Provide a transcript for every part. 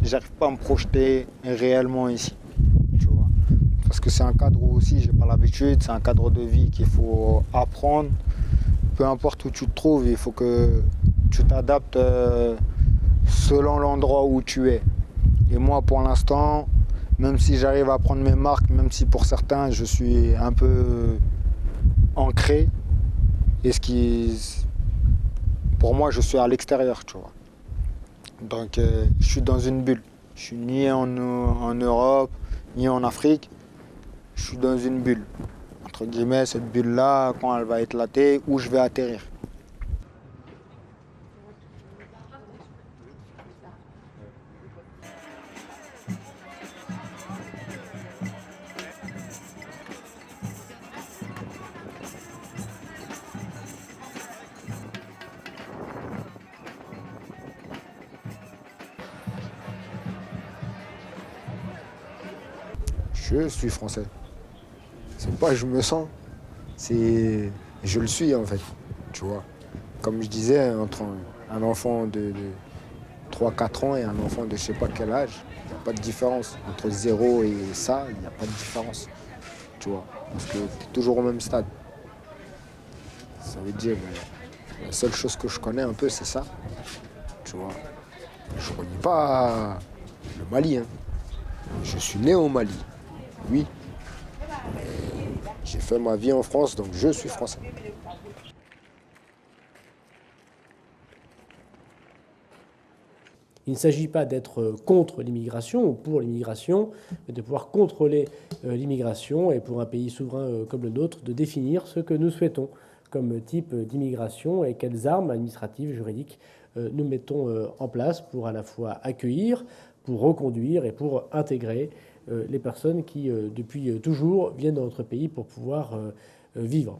j'arrive pas à me projeter réellement ici, tu vois. Parce que c'est un cadre où aussi j'ai pas l'habitude, c'est un cadre de vie qu'il faut apprendre. Peu importe où tu te trouves, il faut que tu t'adaptes selon l'endroit où tu es. Et moi, pour l'instant, même si j'arrive à prendre mes marques, même si pour certains je suis un peu ancré, et pour moi, je suis à l'extérieur, tu vois. Donc, je suis dans une bulle. Je suis ni en Europe, ni en Afrique. Je suis dans une bulle. Entre guillemets, cette bulle-là, quand elle va éclater, où je vais atterrir. Je suis français. C'est pas je me sens, c'est je le suis en fait. Tu vois. Comme je disais, entre un enfant de 3-4 ans et un enfant de je sais pas quel âge, il n'y a pas de différence. Entre zéro et ça, il n'y a pas de différence. Tu vois. Parce que tu es toujours au même stade. Ça veut dire, la seule chose que je connais un peu, c'est ça. Tu vois. Je ne connais pas le Mali. Hein. Je suis né au Mali. Oui. J'ai fait ma vie en France, donc je suis français. Il ne s'agit pas d'être contre l'immigration ou pour l'immigration, mais de pouvoir contrôler l'immigration et pour un pays souverain comme le nôtre, de définir ce que nous souhaitons comme type d'immigration et quelles armes administratives, juridiques nous mettons en place pour à la fois accueillir, pour reconduire et pour intégrer les personnes qui, depuis toujours, viennent dans notre pays pour pouvoir vivre.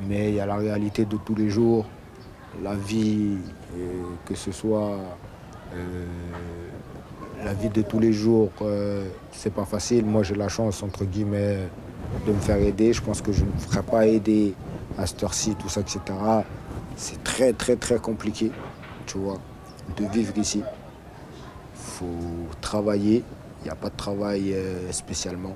Mais il y a la réalité de tous les jours, la vie, que ce soit la vie de tous les jours, c'est pas facile. Moi, j'ai la chance, entre guillemets, de me faire aider. Je pense que je ne me ferais pas aider à cette heure-ci, tout ça, etc. C'est très, très, très compliqué, tu vois, de vivre ici. Il faut travailler. Il n'y a pas de travail spécialement.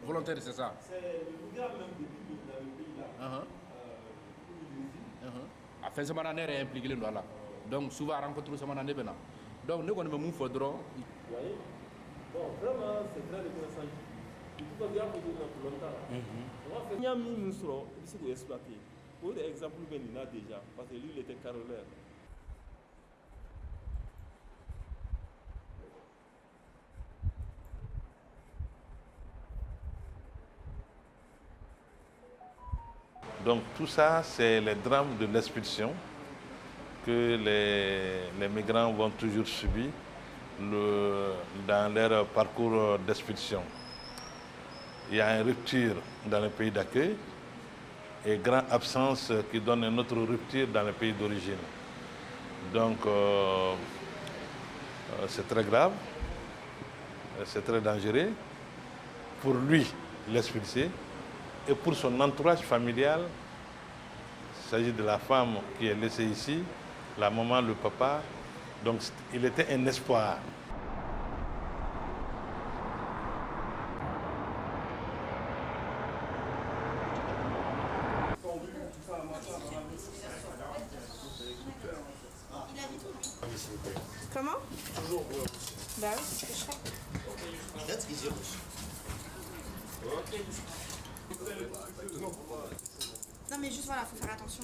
Volontaire, c'est ça. A fɛn caman na ne yɛrɛ impliqué len don a la donc souvent rencontre caman na ne bɛ na donc ne kɔni bɛ mun fɔ dɔrɔn. Bon, vraiment, c'est très intéressant. Il faut bien poser notre longtemps. Il y a mis une soro, il s'est exploité. Pour exemple, il a déjà, parce que lui, il était carolaire. Donc tout ça, c'est les drames de l'expulsion que les migrants vont toujours subir dans leur parcours d'expulsion. Il y a une rupture dans le pays d'accueil et grande absence qui donne une autre rupture dans le pays d'origine. Donc c'est très grave, c'est très dangereux pour lui, l'expulsé, et pour son entourage familial. Il s'agit de la femme qui est laissée ici, la maman, le papa. Donc il était un espoir. Comment? Bah oui, c'est ce que je fais. Non mais juste voilà, faut faire attention.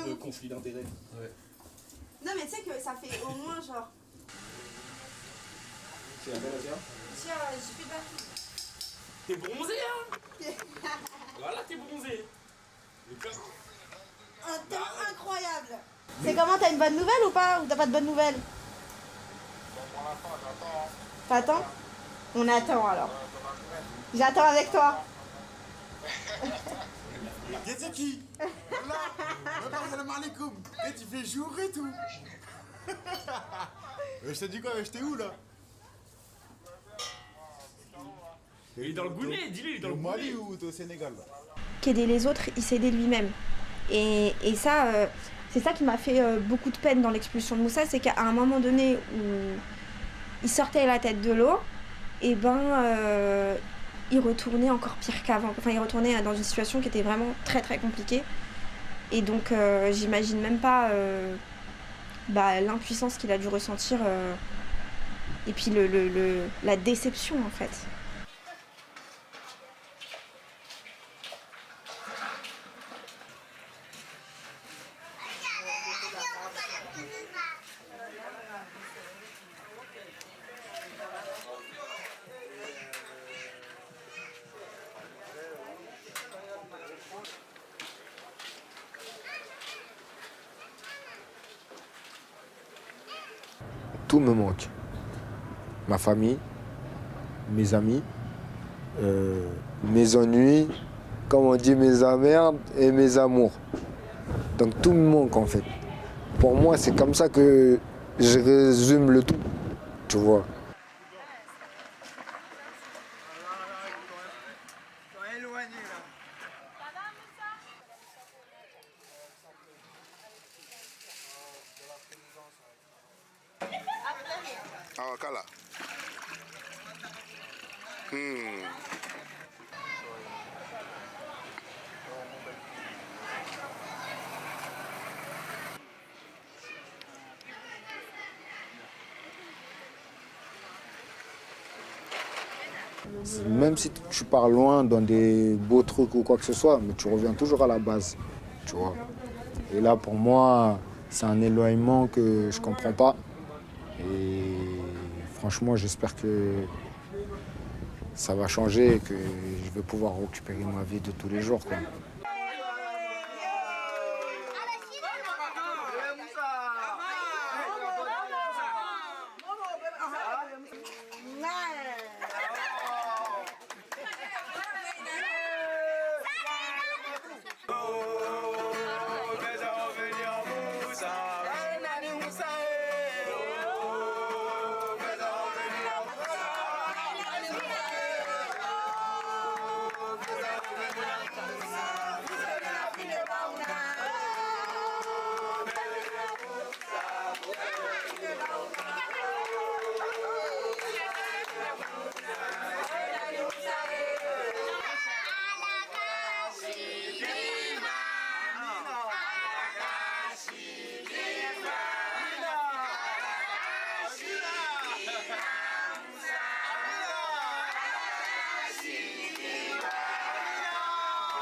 Le conflit d'intérêts. Ouais. Non mais tu sais que ça fait au moins genre... C'est intéressant. Tiens, j'ai fait de la... T'es bronzé, hein. Voilà, t'es bronzé. Le gars. Un temps incroyable. C'est comment, t'as une bonne nouvelle ou pas? Ou t'as pas de bonne nouvelle? T'attends? On attend alors. J'attends avec toi. C'est qui? Voilà, salam alaikum. Et tu fais jour et tout. Je te dis quoi, j'étais où là? Il est dans le Goulet, dis-lui, il est dans le Mali Goulet. ou t'es au Sénégal là? Qu'aider les autres, il s'aider lui-même. Et ça, c'est ça qui m'a fait beaucoup de peine dans l'expulsion de Moussa, c'est qu'à un moment donné où il sortait la tête de l'eau, et ben il retournait encore pire qu'avant. Enfin, il retournait dans une situation qui était vraiment très très compliquée. Et donc, j'imagine même pas l'impuissance qu'il a dû ressentir et puis la déception en fait. Tout me manque. Ma famille, mes amis, mes ennuis, comme on dit, mes emmerdes et mes amours. Donc tout me manque en fait. Pour moi, c'est comme ça que je résume le tout, tu vois. Ah, Kala. Même si tu pars loin dans des beaux trucs ou quoi que ce soit, mais tu reviens toujours à la base, tu vois. Et là, pour moi, c'est un éloignement que je comprends pas. Et franchement, j'espère que ça va changer et que je vais pouvoir récupérer ma vie de tous les jours, quoi.